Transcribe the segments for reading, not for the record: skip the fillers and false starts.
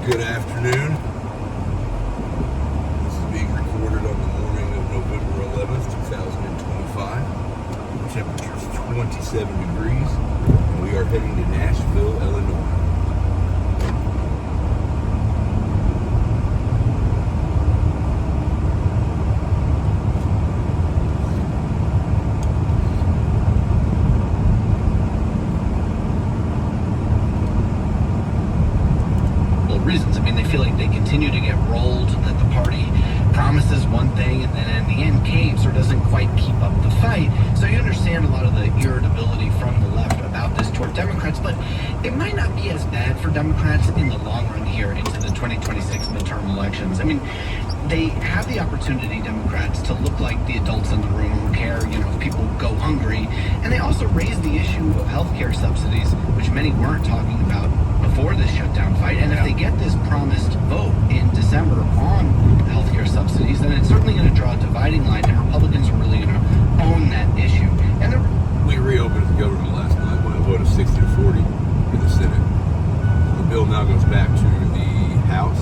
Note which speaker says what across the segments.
Speaker 1: Good afternoon. This is being recorded on the morning of November 11th, 2025. The temperature is 27 degrees, and we are heading to Nashville, Illinois.
Speaker 2: Reasons. I mean, they feel like they continue to get rolled, that the party promises one thing and then in the end caves or doesn't quite keep up the fight. So you understand a lot of the irritability from the left about this toward Democrats, but it might not be as bad for Democrats in the long run here into the 2026 midterm elections. I mean, they have the opportunity, Democrats, to look like the adults in the room who care, if people go hungry. And they also raise the issue of healthcare subsidies, which many weren't talking about before this shutdown fight. And if they get this promised vote in December on healthcare subsidies, then it's certainly going to draw a dividing line, and Republicans are really going to own that issue. And
Speaker 1: we reopened the government last night by a vote of 60-40 in the Senate. The bill now goes back to the House.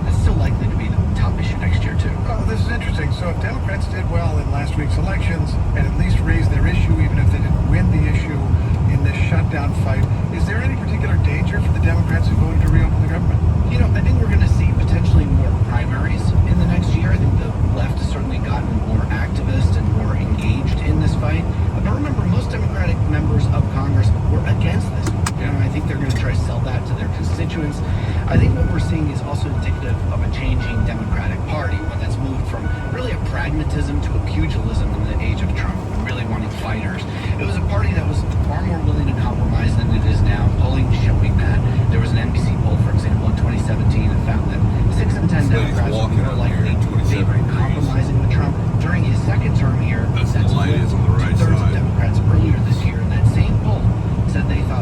Speaker 2: It's still likely to be the top issue next year, too.
Speaker 3: Oh, this is interesting. So if Democrats did well in last week's elections and at least raised their issue, even if they didn't win the issue in this shutdown fight, is there any particular danger for the Democrats who voted to reopen the government?
Speaker 2: I think we're going to see potentially more primaries in the next year. I think the left has certainly gotten more activist and more engaged in this fight. But remember, most Democratic members of Congress were against this one. I think they're going to try to sell that to their constituents. I think what we're seeing is also indicative of a changing Democratic Party, one that's moved from really a pragmatism to a pugilism in the age of Trump, really wanting fighters. It was a party that was far more willing to compromise than it is now. Polling showing that. There was an NBC poll, for example, in 2017 that found that 6 in 10 Democrats were more likely to favor compromising with Trump during his second term here.
Speaker 1: That's the light is on the right
Speaker 2: two-thirds
Speaker 1: side.
Speaker 2: of Democrats earlier this year in that same poll said they thought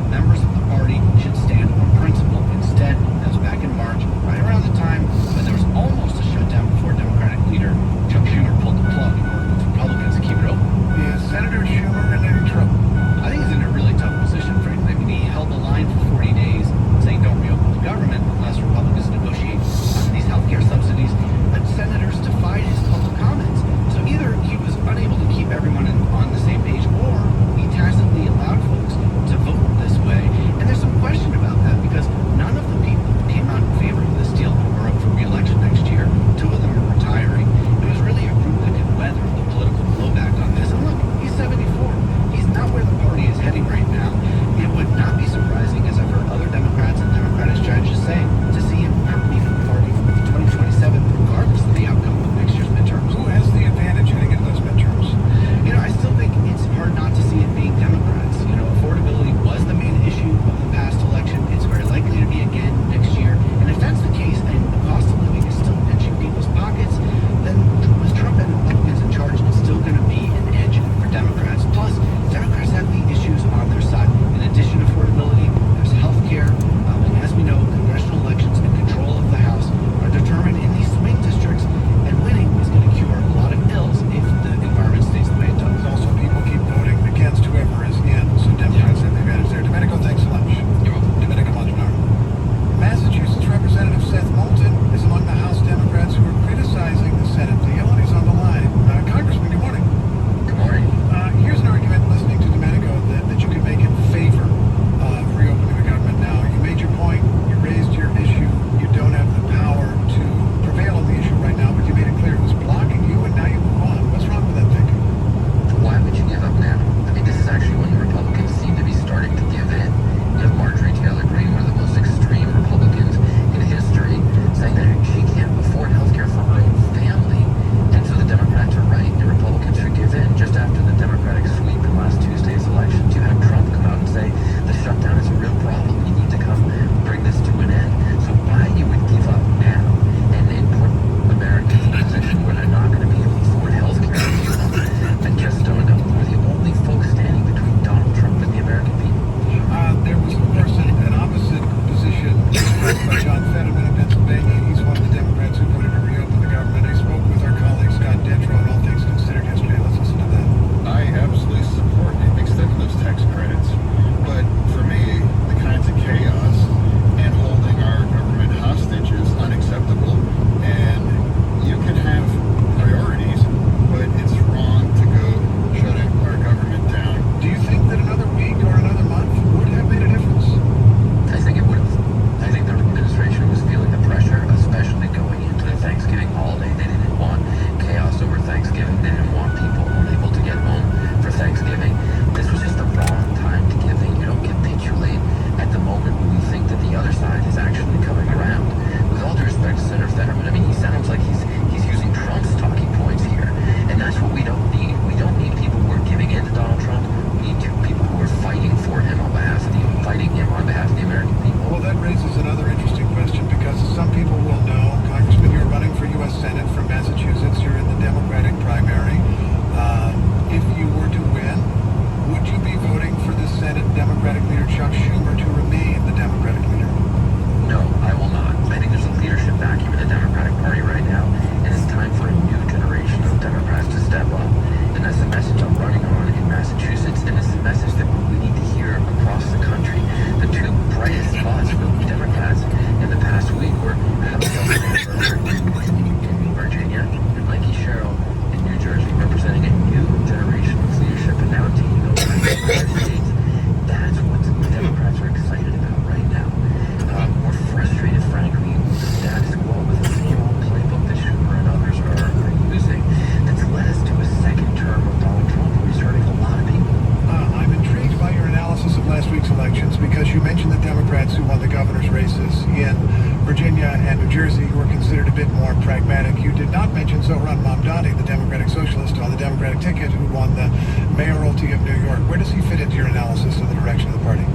Speaker 3: because you mentioned the Democrats who won the governor's races in Virginia and New Jersey who are considered a bit more pragmatic. You did not mention Zohran Mamdani, the Democratic Socialist on the Democratic ticket who won the mayoralty of New York. Where does he fit into your analysis of the direction of the party?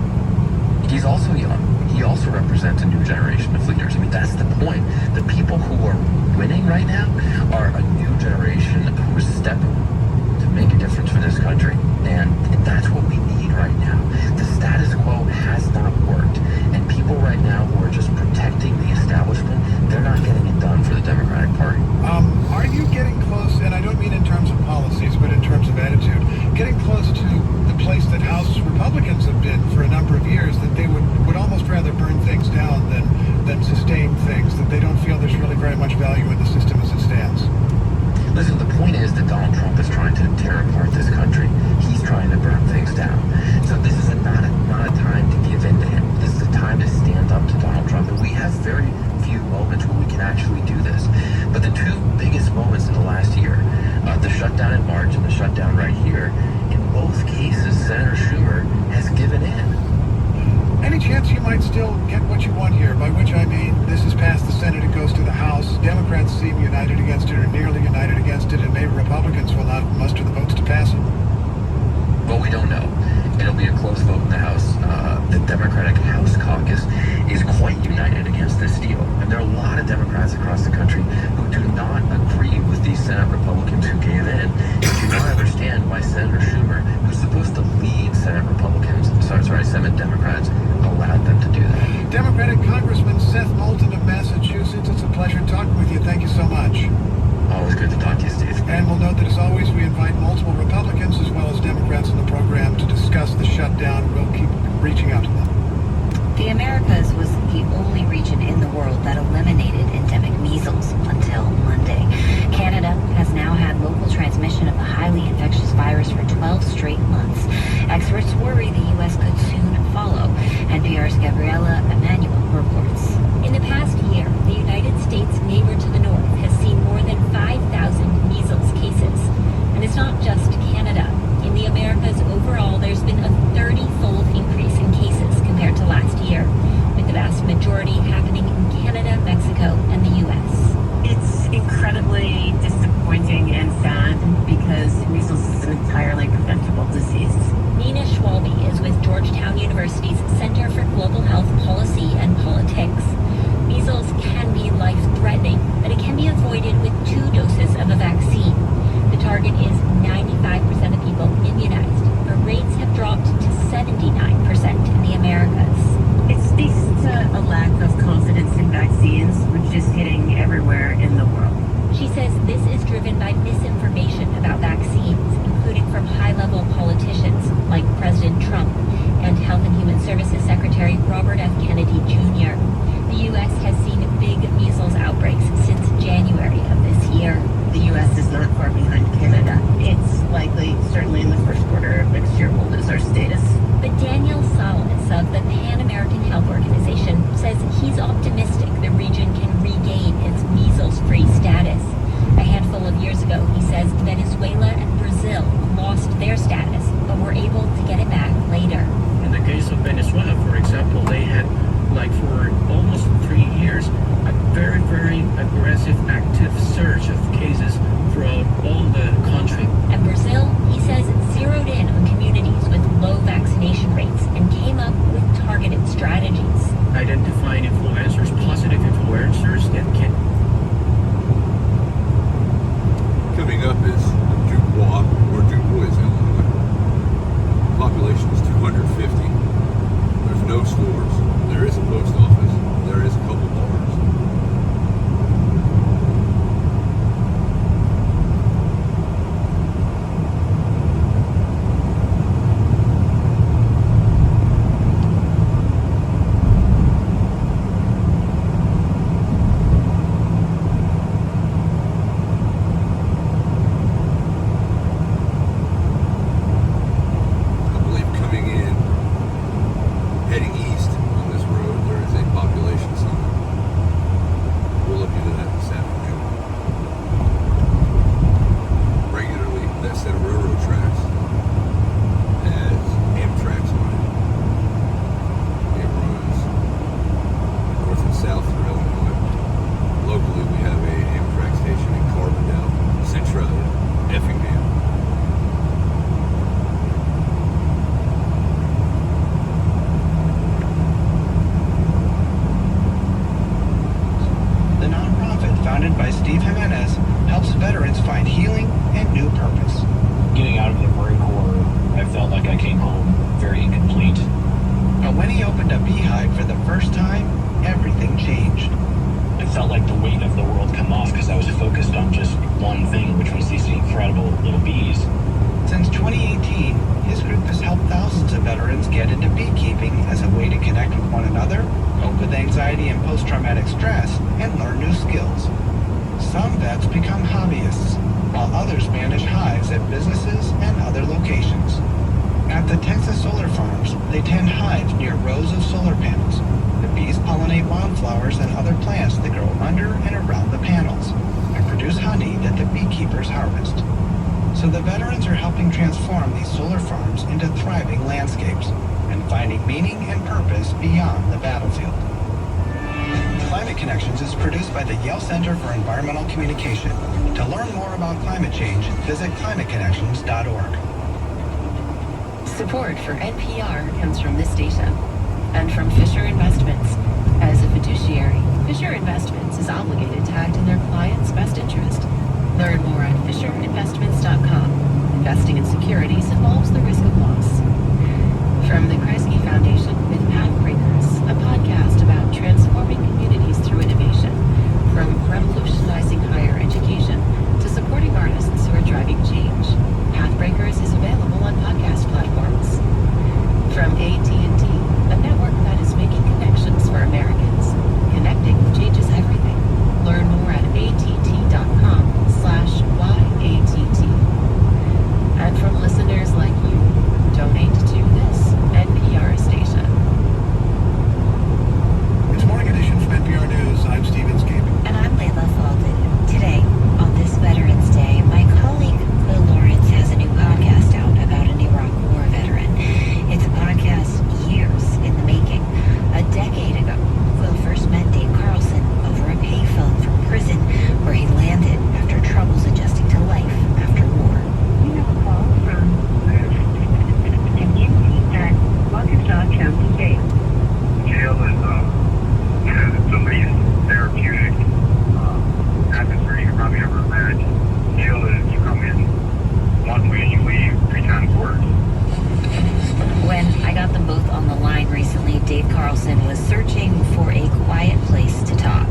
Speaker 4: He's also young. He also represents a new generation of leaders. I mean, that's the point. The people who are winning right now are a new generation who is stepping to make a difference for this country. And that's what we need right now. The status quo has not worked. And people right now who are just protecting the establishment, they're not getting it done for the Democratic Party.
Speaker 3: Are you getting close, and I don't mean in terms of policies, but in terms of attitude, getting close to the place that House Republicans have been for a number of years, that they would almost rather burn things down than sustain things, that they don't feel there's really very much value in the system as it stands?
Speaker 4: Listen, the point is that Donald Trump is trying to tear apart this country. He's trying to burn things down. So this is not a time to give in to him. This is a time to stand up to Donald Trump. And we have very few moments where we can actually do this. But the two biggest moments in the last year, the shutdown in March and the shutdown right here, in both cases, Senator Schumer has given in.
Speaker 3: Any chance you might still get what you want here, by which I mean this is past the Senate, it goes to the House. Democrats seem united against it or nearly united against it, and maybe Republicans will not muster the votes to pass it.
Speaker 4: Well, we don't know. It'll be a close vote in the House. The Democratic House Caucus is quite united against this deal. And there are a lot of Democrats across the country who do not agree with these Senate Republicans who gave in and do not understand why Senator Schumer, who's supposed to lead Senate Senate Democrats, allowed them to do that.
Speaker 3: Democratic Congressman Seth Moulton of Massachusetts, it's a pleasure talking with you. Thank you so much.
Speaker 4: Always good to talk to you, Steve.
Speaker 3: And we'll note that, as always, we invite multiple Republicans as well as Democrats in the program to discuss the shutdown. We'll keep reaching out to them.
Speaker 5: The Americas was the only region in the world that eliminated endemic measles until Monday. Canada has now had local transmission of the highly infectious virus for 12 straight months. Experts worry the U.S. could soon follow. NPR's Gabriela Emanuel reports.
Speaker 6: In the past year, the United States neighbor to the north has seen more than 5,000 measles cases. And it's not just Canada. In the Americas overall, there's been a 30-fold increase in cases compared to last year, with the vast majority happening in Canada, Mexico, and the U.S.
Speaker 7: It's incredibly disappointing and sad because measles is an entirely preventable disease.
Speaker 6: Nina Schwalbe is with Georgetown University's Center for Global Health Policy and Politics. Measles can be life-threatening, but it can be avoided with 2 doses of a vaccine. The target is 95% of people immunized, but rates have dropped to 79% in the Americas.
Speaker 7: It speaks to a lack of confidence in vaccines, which is hitting everywhere in the world.
Speaker 6: She says this is driven by misinformation about vaccines, including from high-level politicians like President Trump and Health and Human Services Secretary Robert F. Kennedy Jr. The U.S. has seen big measles outbreaks since January of this year.
Speaker 7: The U.S. is not far behind Canada. It's likely, certainly in the first quarter of next year, we'll lose our status.
Speaker 6: But Daniel Salas of the Pan American Health Organization says he's optimistic the region can regain its measles-free status. A handful of years ago, he says Venezuela and Brazil lost their status, but were able to get it back later.
Speaker 8: In the case of Venezuela, for example, they had, for almost 3 years, a very, very aggressive, active surge of cases throughout all the country.
Speaker 6: And Brazil, he says, zeroed in on communities with low vaccination rates and came up with targeted strategies.
Speaker 8: Identifying influencers, positive influencers that can...
Speaker 1: Coming up is Dubois, or Dubois, Illinois. Population is 250. There's no stores. There is a post office. There is a couple bars.
Speaker 2: by Steve Jimenez, helps veterans find healing and new purpose.
Speaker 9: Getting out of the Marine Corps, I felt like I came home very incomplete.
Speaker 2: But when he opened a beehive for the first time, everything changed.
Speaker 9: I felt like the weight of the world come off because I was focused on just one thing, which was these incredible little bees.
Speaker 2: Since 2018, his group has helped thousands of veterans get into beekeeping as a way to connect with one another, cope with anxiety and post-traumatic stress, and learn new skills. Some vets become hobbyists, while others manage hives at businesses and other locations. At the Texas solar farms, they tend hives near rows of solar panels. The bees pollinate wildflowers and other plants that grow under and around the panels, and produce honey that the beekeepers harvest. So the veterans are helping transform these solar farms into thriving landscapes and finding meaning and purpose beyond the battlefield. Climate Connections is produced by the Yale Center for Environmental Communication. To learn more about climate change, visit climateconnections.org.
Speaker 10: Support for NPR comes from this station and from Fisher Investments. As a fiduciary, Fisher Investments is obligated to act in their client's best interest. Learn more at FisherInvestments.com. Investing in securities involves the risk of loss. From the Kreisky Foundation with Pathbreakers, a podcast about transforming communities through innovation. From revolutionizing higher education to supporting artists who are driving change. Pathbreakers is available on podcast platforms. From AT&T, a network that is making connections for Americans. Connecting changes everything. Learn more at att.com/YATT. And from listeners like you, donate to this NPR station.
Speaker 3: It's Morning Edition from NPR News. I'm Steve Inskeep.
Speaker 5: And I'm Layla Falden. Today, on this Veterans Day, my colleague Will Lawrence has a new podcast out about an Iraq War veteran. It's a podcast years in the making. A decade ago, Will first met Dave Carlson over a payphone from prison where he landed after troubles adjusting to life after war.
Speaker 7: We have a call from community at Waukesha County Jail.
Speaker 11: Jail is the least therapeutic atmosphere you can probably ever imagine. Jail is you come in one way and you leave 3 times worse.
Speaker 5: When I got them both on the line recently, Dave Carlson was searching for a quiet place to talk.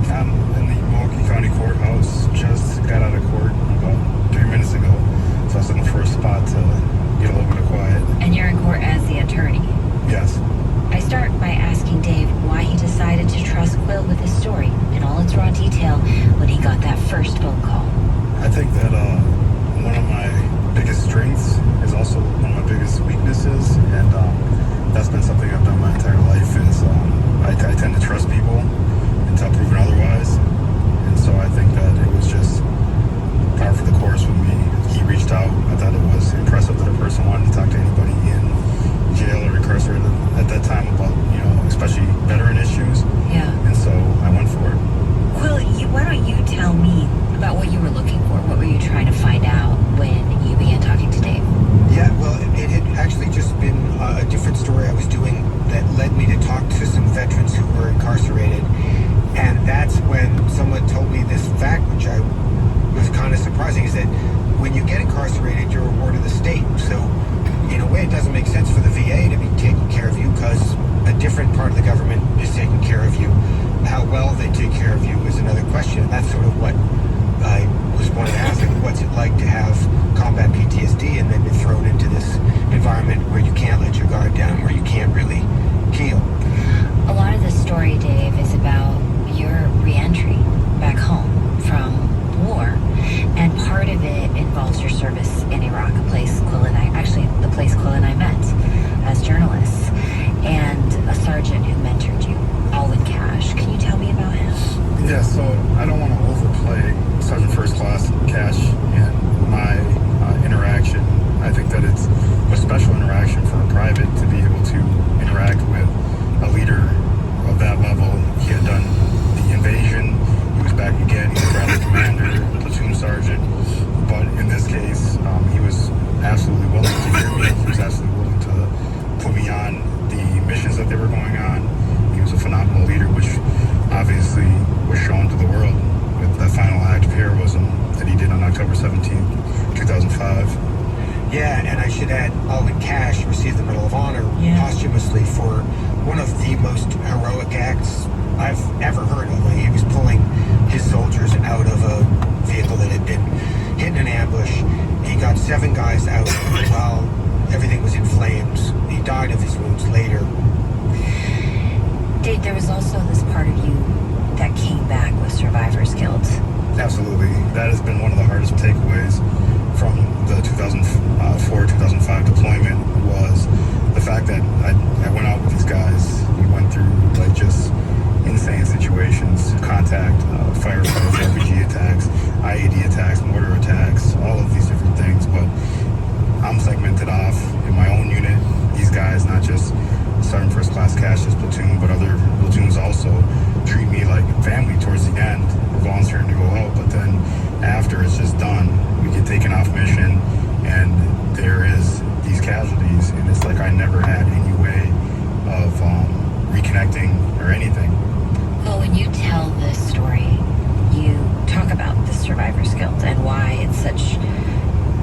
Speaker 12: I'm in the Milwaukee County Courthouse. Just got out of court about 3 minutes ago. So I was looking for a spot to get a little bit of quiet.
Speaker 5: And you're in court as the attorney.
Speaker 12: Yes.
Speaker 5: I start by asking Dave why he decided to trust Quill with his story in all its raw detail when he got that first phone call.
Speaker 12: I think that one of my biggest strengths is also one of my biggest weaknesses. And that's been something I've done my entire life is I tend to trust people until proven otherwise. And so I think that it was just par for the course with me. He reached out. I thought it was impressive that a person wanted to talk to anybody in jail or incarcerated at that time about, especially veteran issues.
Speaker 5: Yeah.
Speaker 12: And so I went for it.
Speaker 5: Quill, why don't you tell me about what you were looking for? What were you trying to find out when you began talking to Dave?
Speaker 13: Yeah, well, it had actually just been a different story I was doing that led me to talk to some veterans who were incarcerated. And that's when someone told me this fact, which I was kind of surprising, is that when you get incarcerated, you're a ward of the state. So, in a way, it doesn't make sense for the VA to be taking care of you because a different part of the government is taking care of you. How well they take care of you is another question. And that's sort of what I was wanting to ask. Like, what's it like to have combat PTSD and then be thrown into this environment where you can't let your guard down, where you can't really heal?
Speaker 5: A lot of the story, Dave, is about your re-entry back home from war. And part of it involves your service in Iraq, the place Quill and I met as journalists, and a sergeant who mentored you, Alwyn Cash. Can you tell me about him?
Speaker 12: Yeah, so I don't want to overplay Sergeant First Class Cash and my interaction. I think that it's a special interaction for a private to be able to interact
Speaker 13: honestly, for one of the most heroic acts I've ever heard of. He was pulling his soldiers out of a vehicle that had been hit in an ambush. He got 7 guys out while everything was in flames. He died of his wounds later.
Speaker 5: Dave, there was also this part of you that came back with survivor's guilt.
Speaker 12: Absolutely. That has been one of the hardest takeaways from the 2004-2005 deployment was the fact that I went out with these guys. We went through like just insane situations, contact, firefighters, RPG attacks, IED attacks, mortar attacks, all of these different things. But I'm segmented off in my own unit. These guys, not just Sergeant First Class Cash's platoon, but other platoons also treat me like family towards the end, volunteering to go out. But then after it's just done, we get taken off mission and there is these casualties, and it's like I never had any way of reconnecting or anything.
Speaker 5: Well, when you tell this story, you talk about the survivor's guilt and why it's such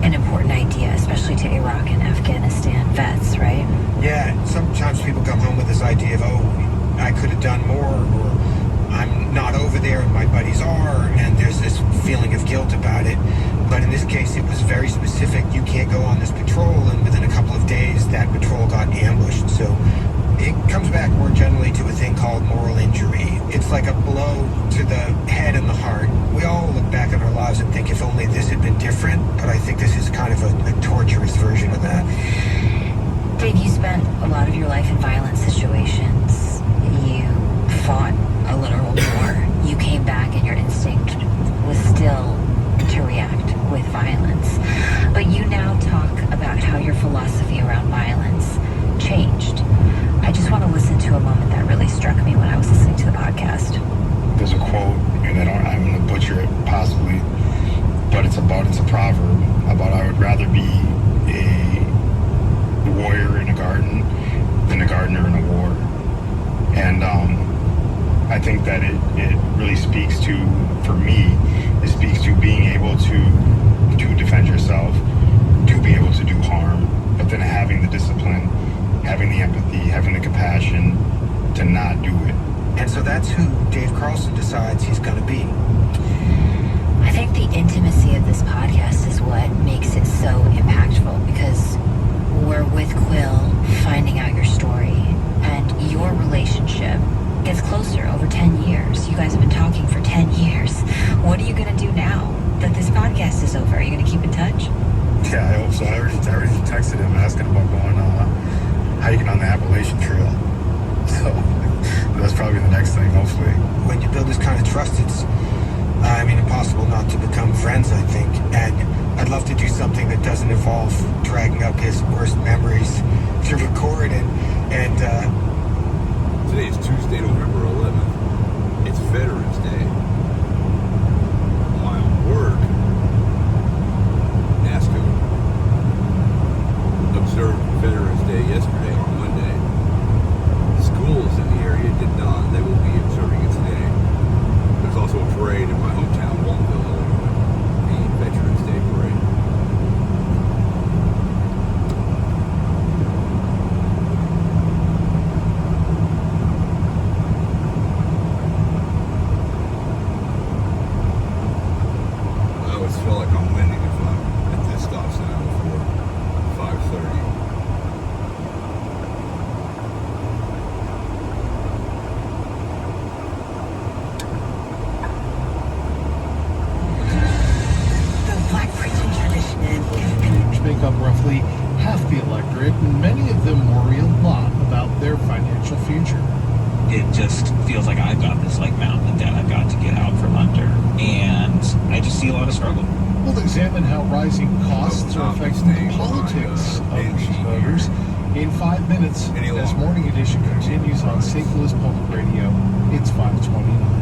Speaker 5: an important idea, especially to Iraq and Afghanistan vets, right?
Speaker 13: Yeah, sometimes people come home with this idea of, oh, I could have done more, or I'm not over there and my buddies are, and there's this feeling of guilt about it. But in this case, it was very specific. You can't go on this patrol, and within a couple of days, that patrol got ambushed. So it comes back more generally to a thing called moral injury. It's like a blow to the head and the heart. We all look back at our lives and think if only this had been different, but I think this is kind of a torturous version of that.
Speaker 5: Dave, you spent a lot of your life in violent situations. You fought a literal war. You came back and your instinct was still to react with violence. But you now talk about how your philosophy around violence changed. I just want to listen to a moment that really struck me when I was listening to the podcast.
Speaker 12: There's a quote, and I'm going to butcher it possibly, but it's a proverb about I would rather be a warrior in a garden than a gardener in a war. And I think that it really speaks to, for me, it speaks to being able to defend yourself, to be able to do harm, but then having the discipline, having the empathy, having the compassion to not do it.
Speaker 13: And so that's who Dave Carlson decides he's going to be.
Speaker 5: I think the intimacy of this podcast is what makes it so impactful, because we're with Quill finding out your story, and your relationship gets closer over 10 years. You guys have been talking for 10 years. What are you going to do now that this podcast is over? Are you going to keep in touch?
Speaker 12: Yeah, I hope so. I already texted him asking about going hiking on the Appalachian Trail. So that's probably the next thing, hopefully.
Speaker 13: When you build this kind of trust, it's, impossible not to become friends, I think. And I'd love to do something that doesn't involve dragging up his worst memories to record. And
Speaker 1: today is Tuesday, November 11th. It's Veterans Day. My work, NASCO, observed Veterans Day yesterday on Monday. Schools in the area did not. They will be observing it today. There's also a parade in my hometown, Waltonville, Illinois, the Veterans Day Parade. I always feel like I'm winning if I'm at this stop sign before 5:30.
Speaker 14: Make up roughly half the electorate, and many of them worry a lot about their financial future.
Speaker 15: It just feels like I've got this mountain of debt I've got to get out from under, and I just see a lot of struggle.
Speaker 14: We'll examine how rising costs are affecting the politics of these voters in 5 minutes as Morning Edition continues on St. Louis Public Radio. It's 5:29.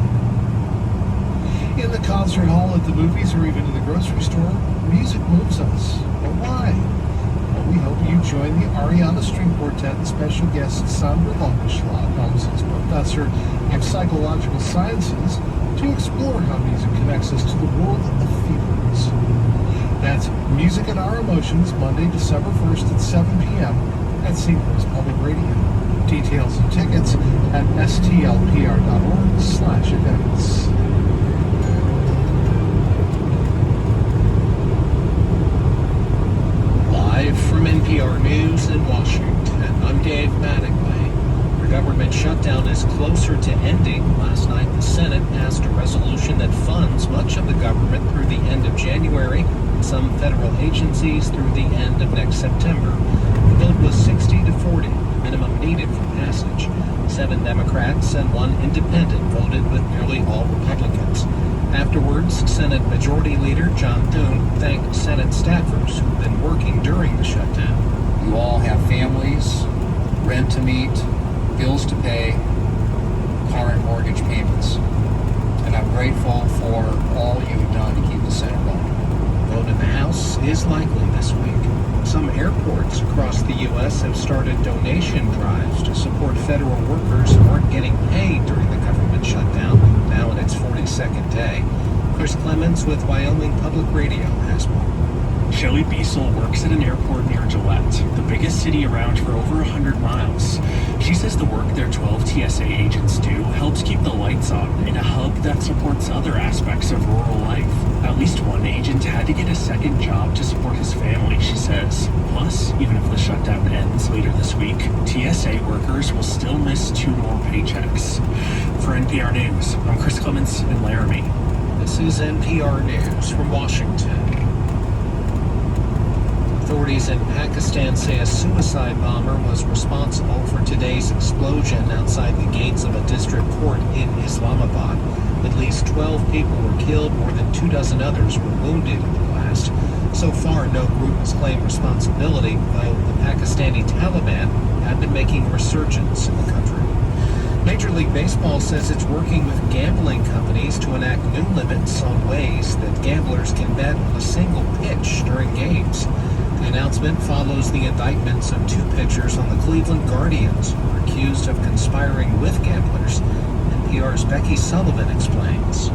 Speaker 14: In the concert hall, at the movies, or even in the grocery store, music moves us. But why? Well, we hope you join the Ariana String Quartet and special guest Sandra Longeschlag, Thomas's professor of psychological sciences, to explore how music connects us to the world of feelings. That's Music and Our Emotions, Monday, December 1st at 7 p.m. at St. Louis Public Radio. Details and tickets at stlpr.org/events.
Speaker 16: Live from NPR News in Washington, I'm Dave Mattingly. The government shutdown is closer to ending. Last night, the Senate passed a resolution that funds much of the government through the end of January, and some federal agencies through the end of next September. The vote was 60-40, minimum needed for passage. 7 Democrats and 1 independent voted with nearly all Republicans. Afterwards, Senate Majority Leader John Thune thanked Senate staffers who've been working during the shutdown.
Speaker 17: You all have families, rent to meet, bills to pay, car and mortgage payments. And I'm grateful for all you have done to keep the Senate running.
Speaker 16: Vote in the House is likely this week. Some airports across the U.S. have started donation drives to support federal workers who aren't getting paid during the government shutdown, now in its 42nd day. Chris Clements with Wyoming Public Radio has more.
Speaker 18: Shelly Biesel works at an airport near Gillette, the biggest city around for over 100 miles. She says the work their 12 TSA agents do helps keep the lights on in a hub that supports other aspects of rural life. At least one agent had to get a second job to support his family, she says. Plus, even if the shutdown ends later this week, TSA workers will still miss 2 more paychecks. For NPR News, I'm Chris Clements in Laramie.
Speaker 16: This is NPR News from Washington. Authorities in Pakistan say a suicide bomber was responsible for today's explosion outside the gates of a district court in Islamabad. At least 12 people were killed, more than 24 others were wounded in the blast. So far, no group has claimed responsibility, though the Pakistani Taliban have been making a resurgence in the country. Major League Baseball says it's working with gambling companies to enact new limits on ways that gamblers can bet on a single pitch during games. The announcement follows the indictments of 2 pitchers on the Cleveland Guardians who were accused of conspiring with gamblers. NPR's Becky Sullivan explains.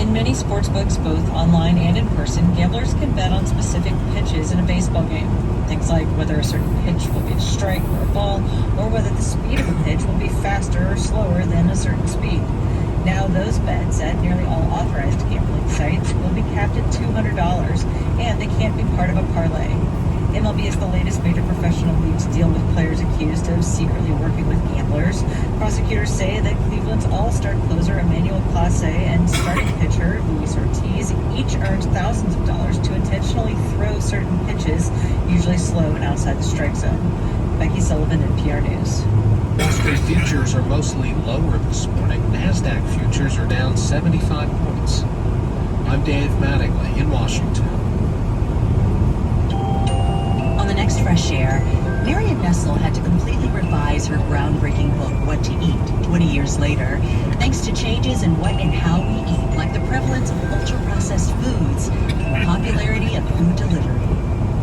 Speaker 19: In many sportsbooks, both online and in person, gamblers can bet on specific pitches in a baseball game. Things like whether a certain pitch will be a strike or a ball, or whether the speed of a pitch will be faster or slower than a certain speed. Now those bets at nearly all authorized gambling sites will be capped at $200, and they can't be part of a parlay. MLB is the latest major professional league to deal with players accused of secretly working with gamblers. Prosecutors say that Cleveland's all-star closer Emmanuel Clase and starting pitcher Luis Ortiz each earned thousands of dollars to intentionally throw certain pitches, usually slow and outside the strike zone. Becky Sullivan, NPR News.
Speaker 16: Wall Street futures are mostly lower this morning. NASDAQ futures are down 75 points. I'm Dave Mattingly in Washington.
Speaker 20: On the next Fresh Air, Marion Nestle had to completely revise her groundbreaking book, What to Eat, 20 years later, thanks to changes in what and how we eat, like the prevalence of ultra-processed foods and the popularity of food delivery.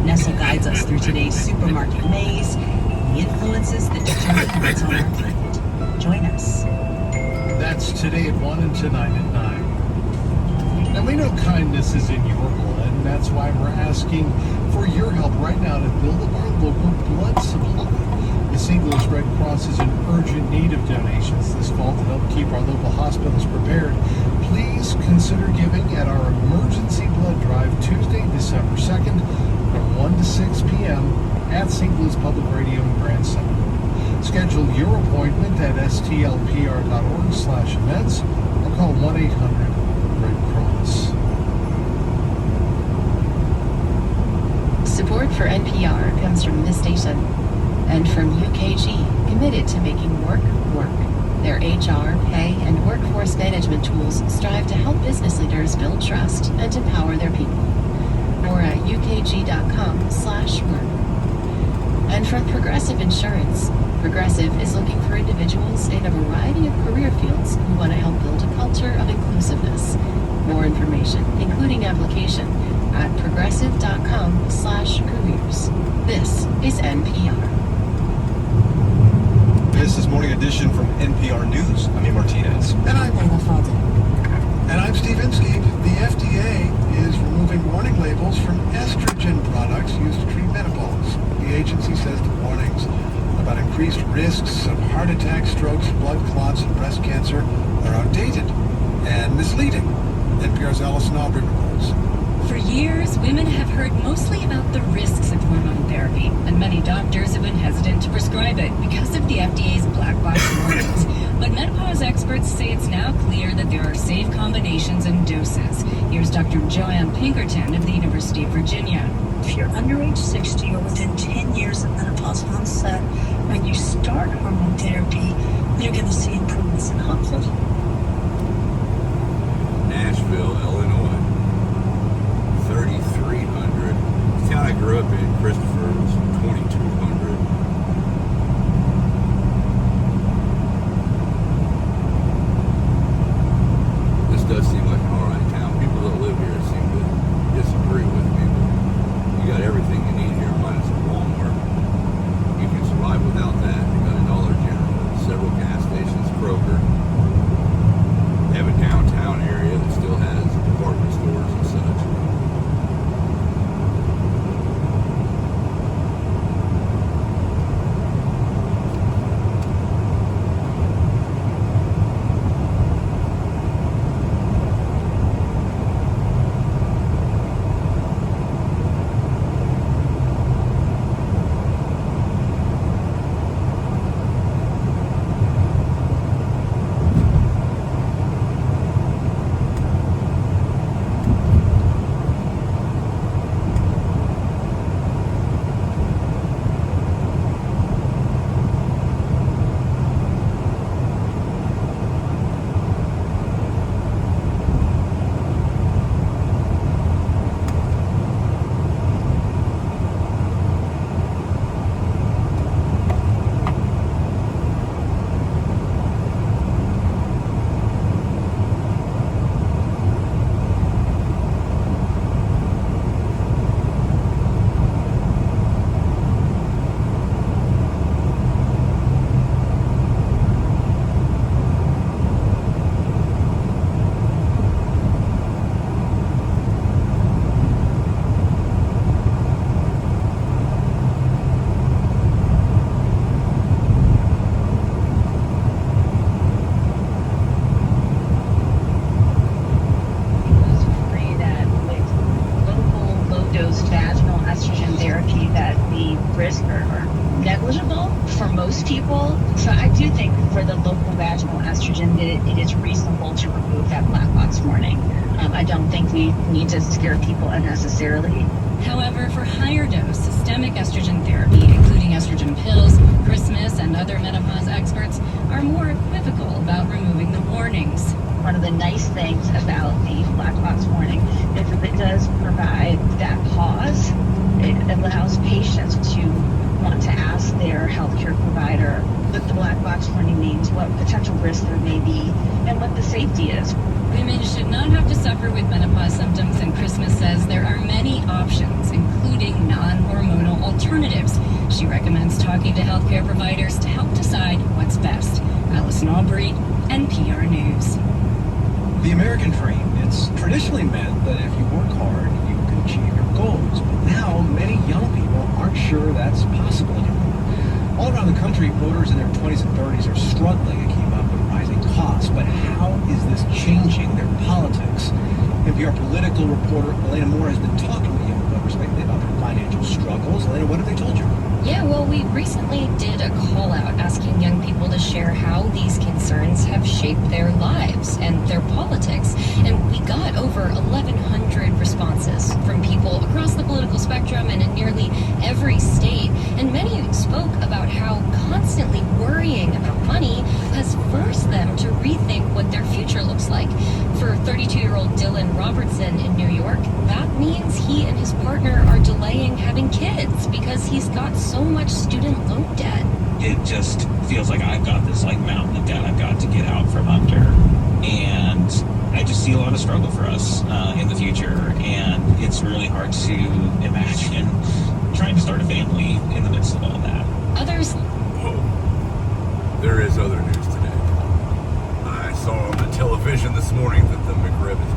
Speaker 20: Nestle guides us through today's supermarket maze, the influences that determine what's on our plate. Join us.
Speaker 14: That's today at 1 and tonight at 9. Now we know kindness is in your blood, and that's why we're asking for your help right now to build up our local blood supply. The St. Louis Red Cross is in urgent need of donations this fall to help keep our local hospitals prepared. Please consider giving at our emergency blood drive Tuesday, December 2nd from 1 to 6 p.m. at St. Louis Public Radio in Grand Center. Schedule your appointment at stlpr.org/events or call 1-800-RED CROSS.
Speaker 10: Support for NPR comes from this station and from UKG, committed to making work work. Their HR, pay, and workforce management tools strive to help business leaders build trust and empower their people. More at ukg.com/work. And from Progressive Insurance. Progressive is looking for individuals in a variety of career fields who want to help build a culture of inclusiveness. More information, including application, at progressive.com/careers. This is NPR.
Speaker 21: This is Morning Edition from NPR News. I'm Ian Martinez.
Speaker 3: And I'm Michael Falden. And I'm Steve Inskeep. The FDA is removing warning labels from estrogen products used to treat menopause. The agency says the warnings about increased risks of attacks, strokes, blood clots, and breast cancer are outdated and misleading. NPR's Allison Aubrey reports.
Speaker 4: For years, women have heard mostly about the risks of hormone therapy, and many doctors have been hesitant to prescribe it because of the FDA's black box warnings. But menopause experts say it's now clear that there are safe combinations and doses. Here's Dr. Joanne Pinkerton of the University of Virginia.
Speaker 22: If you're under age 60 or within 10 years of menopause onset, when you start hormone therapy, you're going to see improvements in health.
Speaker 1: Nashville, Illinois, 3,300. The town I grew up in, Christopher, was 2,200. This does seem like an alright town. People that live here seem to disagree with me, but you got everything you need here, minus a Walmart. You can survive without that. You got a Dollar General, several gas stations, Kroger. They have a downtown area that still has department stores and such.
Speaker 23: People. So I do think for the local vaginal estrogen that it is reasonable to remove that black box warning. I don't think we need to scare people unnecessarily.
Speaker 4: However, for higher dose systemic estrogen therapy, including estrogen pills, Christmas and other menopause experts are more equivocal about removing the warnings.
Speaker 23: One of the nice things about the black box warning is that it does provide that pause. It allows patients to want to ask their healthcare provider what the black box warning means, what potential risk there may be, and what the safety is.
Speaker 4: Women should not have to suffer with menopause symptoms, and Christmas says there are many options, including non-hormonal alternatives. She recommends talking to healthcare providers to help decide what's best. Allison Aubrey, NPR News.
Speaker 21: The American dream, it's traditionally meant that if you work hard, you can achieve your goals. But now, many young people aren't sure that's possible anymore. All around the country, voters in their 20s and 30s are struggling to keep up with rising costs. But how is this changing their politics? NPR political reporter Elena Moore has been talking to young voters lately about their financial struggles. Elena, what have they told you?
Speaker 24: Yeah, well, we recently did a call out asking young people to share how these concerns have shaped their lives and their politics. And we got over 1,100 responses from people across the political spectrum and in nearly every state. And many spoke about how constantly worrying about money has forced them to rethink what their future looks like. For 32-year-old Dylan Robertson in New York, that means he and his partner are delaying having kids because he's got so much student loan debt.
Speaker 15: It just feels like I've got this like mountain of debt I've got to get out from under. And I just see a lot of struggle for us in the future. And it's really hard to imagine trying to start a family in the midst of all that.
Speaker 24: Others...
Speaker 1: There is other news today. I saw on the television this morning that the McRib is